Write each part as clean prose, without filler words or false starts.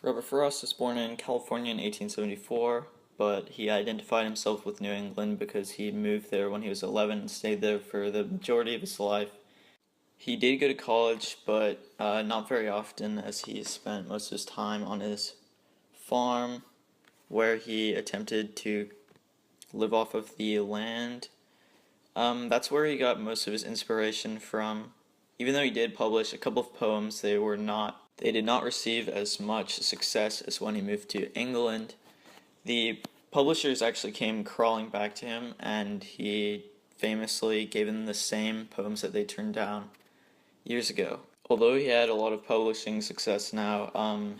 Robert Frost was born in California in 1874, but he identified himself with New England because he moved there when he was 11 and stayed there for the majority of his life. He did go to college, but not very often, as he spent most of his time on his farm, where he attempted to live off of the land. That's where he got most of his inspiration from. Even though he did publish a couple of poems, they did not receive as much success as when he moved to England. The publishers actually came crawling back to him, and he famously gave them the same poems that they turned down years ago. Although he had a lot of publishing success now,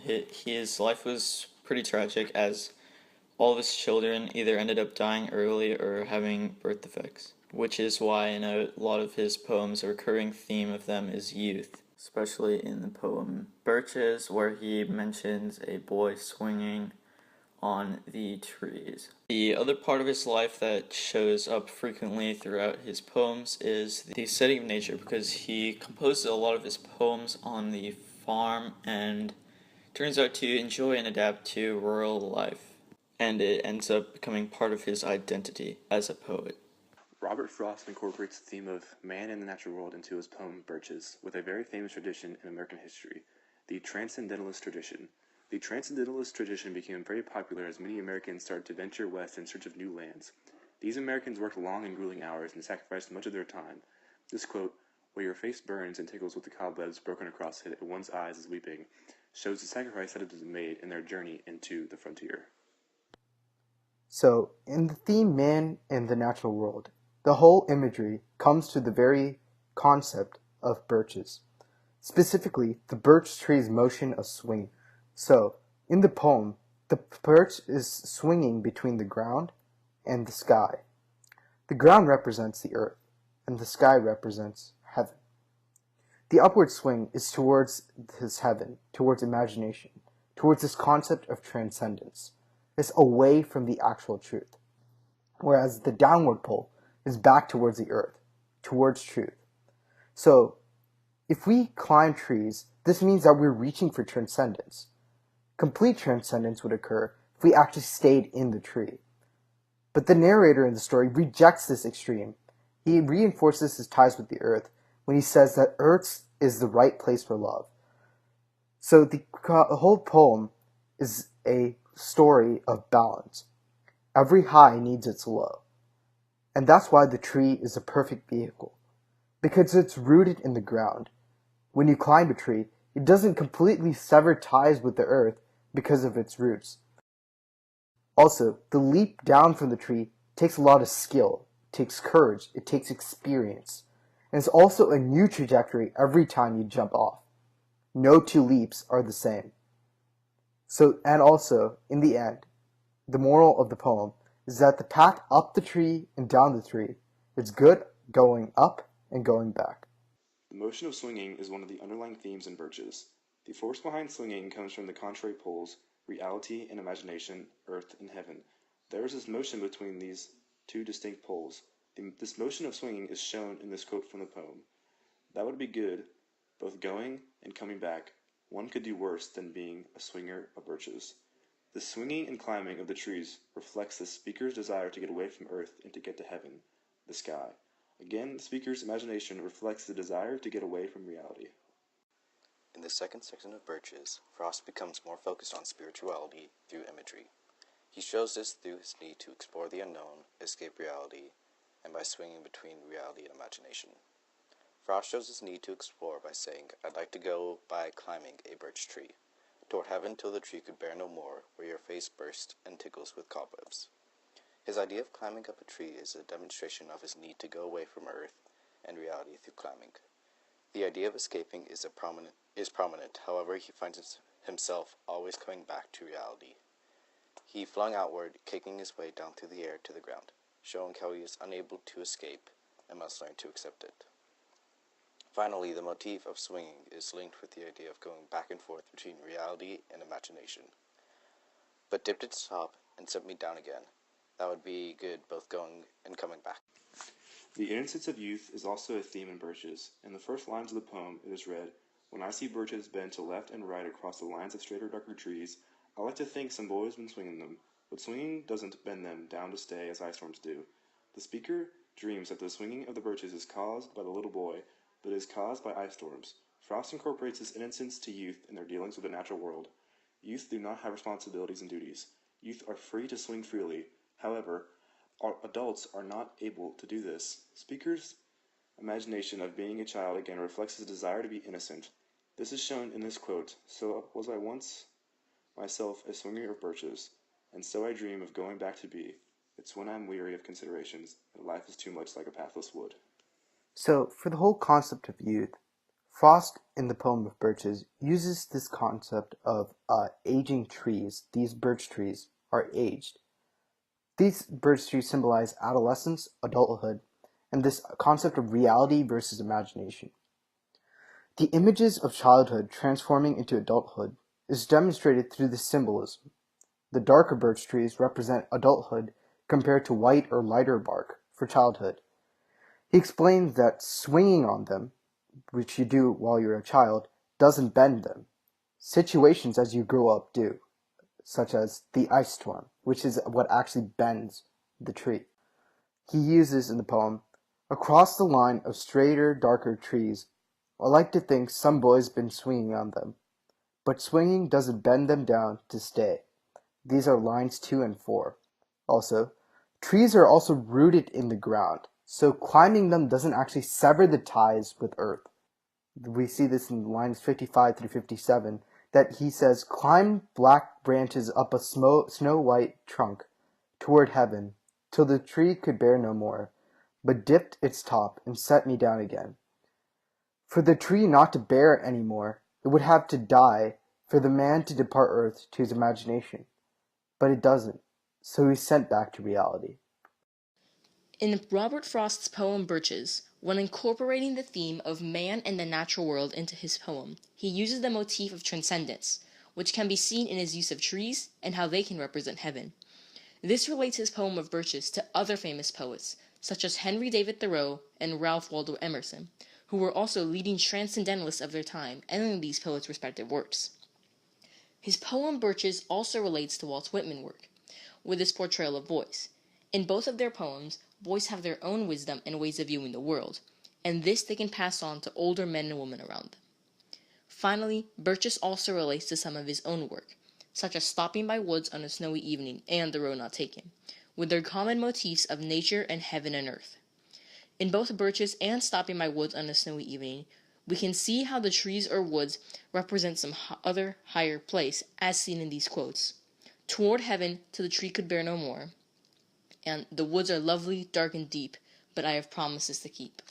his life was pretty tragic, as all of his children either ended up dying early or having birth defects, which is why in a lot of his poems a recurring theme of them is youth, especially in the poem Birches, where he mentions a boy swinging on the trees. The other part of his life that shows up frequently throughout his poems is the study of nature, because he composes a lot of his poems on the farm and turns out to enjoy and adapt to rural life, and it ends up becoming part of his identity as a poet. Robert Frost incorporates the theme of man and the natural world into his poem Birches, with a very famous tradition in American history, the Transcendentalist tradition. The Transcendentalist tradition became very popular as many Americans started to venture west in search of new lands. These Americans worked long and grueling hours and sacrificed much of their time. This quote, "Where your face burns and tickles with the cobwebs broken across it, and one's eyes is weeping," shows the sacrifice that had been made in their journey into the frontier. So, in the theme man and the natural world, the whole imagery comes to the very concept of birches, specifically the birch tree's motion of swing. So, in the poem, the birch is swinging between the ground and the sky. The ground represents the earth, and the sky represents heaven. The upward swing is towards this heaven, towards imagination, towards this concept of transcendence. It's away from the actual truth. Whereas the downward pull is back towards the earth, towards truth. So, if we climb trees, this means that we're reaching for transcendence. Complete transcendence would occur if we actually stayed in the tree. But the narrator in the story rejects this extreme. He reinforces his ties with the earth when he says that earth is the right place for love. So the whole poem is a story of balance. Every high needs its low. And that's why the tree is a perfect vehicle, because it's rooted in the ground. When you climb a tree, it doesn't completely sever ties with the earth because of its roots. Also, the leap down from the tree takes a lot of skill, it takes courage, it takes experience, and it's also a new trajectory every time you jump off. No two leaps are the same. So, and also, in the end, the moral of the poem is that the path up the tree and down the tree is good going up and going back. The motion of swinging is one of the underlying themes in Birches. The force behind swinging comes from the contrary poles, reality and imagination, earth and heaven. There is this motion between these two distinct poles. This motion of swinging is shown in this quote from the poem. "That would be good, both going and coming back. One could do worse than being a swinger of birches." The swinging and climbing of the trees reflects the speaker's desire to get away from earth and to get to heaven, the sky. Again, the speaker's imagination reflects the desire to get away from reality. In the second section of Birches, Frost becomes more focused on spirituality through imagery. He shows this through his need to explore the unknown, escape reality, and by swinging between reality and imagination. Frost shows his need to explore by saying, "I'd like to go by climbing a birch tree, toward heaven till the tree could bear no more, where your face bursts and tickles with cobwebs." His idea of climbing up a tree is a demonstration of his need to go away from earth and reality through climbing. The idea of escaping is prominent, however he finds himself always coming back to reality. He flung outward, kicking his way down through the air to the ground, showing how he is unable to escape and must learn to accept it. Finally, the motif of swinging is linked with the idea of going back and forth between reality and imagination. "But dipped its top and sent me down again. That would be good both going and coming back." The innocence of youth is also a theme in Birches. In the first lines of the poem, it is read, When I see birches bend to left and right across the lines of straighter, darker trees, I like to think some boy's been swinging them, but swinging doesn't bend them down to stay as ice storms do. The speaker dreams that the swinging of the birches is caused by the little boy, but is caused by ice storms. Frost incorporates this innocence to youth in their dealings with the natural world. Youth do not have responsibilities and duties. Youth are free to swing freely. However, adults are not able to do this. Speaker's imagination of being a child again reflects his desire to be innocent. This is shown in this quote: "So was I once myself a swinger of birches, and so I dream of going back to be. It's when I'm weary of considerations, and life is too much like a pathless wood." So, for the whole concept of youth, Frost in the poem of Birches uses this concept of aging trees. These birch trees are aged. These birch trees symbolize adolescence, adulthood, and this concept of reality versus imagination. The images of childhood transforming into adulthood is demonstrated through this symbolism. The darker birch trees represent adulthood compared to white or lighter bark for childhood. He explains that swinging on them, which you do while you're a child, doesn't bend them. Situations as you grow up do, such as the ice storm, which is what actually bends the tree. He uses in the poem, "Across the line of straighter, darker trees, I like to think some boy's been swinging on them. But swinging doesn't bend them down to stay." These are lines 2 and 4. Also, trees are also rooted in the ground, so climbing them doesn't actually sever the ties with earth. We see this in lines 55 through 57, that he says, "Climb black branches up a snow-white trunk toward heaven, till the tree could bear no more, but dipped its top and set me down again. For the tree not to bear any more, it would have to die, for the man to depart earth to his imagination. But it doesn't, so he's sent back to reality." In Robert Frost's poem Birches, when incorporating the theme of man and the natural world into his poem, he uses the motif of transcendence, which can be seen in his use of trees and how they can represent heaven. This relates his poem of Birches to other famous poets, such as Henry David Thoreau and Ralph Waldo Emerson, who were also leading transcendentalists of their time and in these poets' respective works. His poem Birches also relates to Walt Whitman's work, with his portrayal of boys. In both of their poems, boys have their own wisdom and ways of viewing the world, and this they can pass on to older men and women around them. Finally, Birches also relates to some of his own work, such as Stopping by Woods on a Snowy Evening and The Road Not Taken, with their common motifs of nature and heaven and earth. In both Birches and Stopping by Woods on a Snowy Evening, we can see how the trees or woods represent some other higher place, as seen in these quotes. "Toward heaven, till the tree could bear no more," and "The woods are lovely, dark, and deep, but I have promises to keep."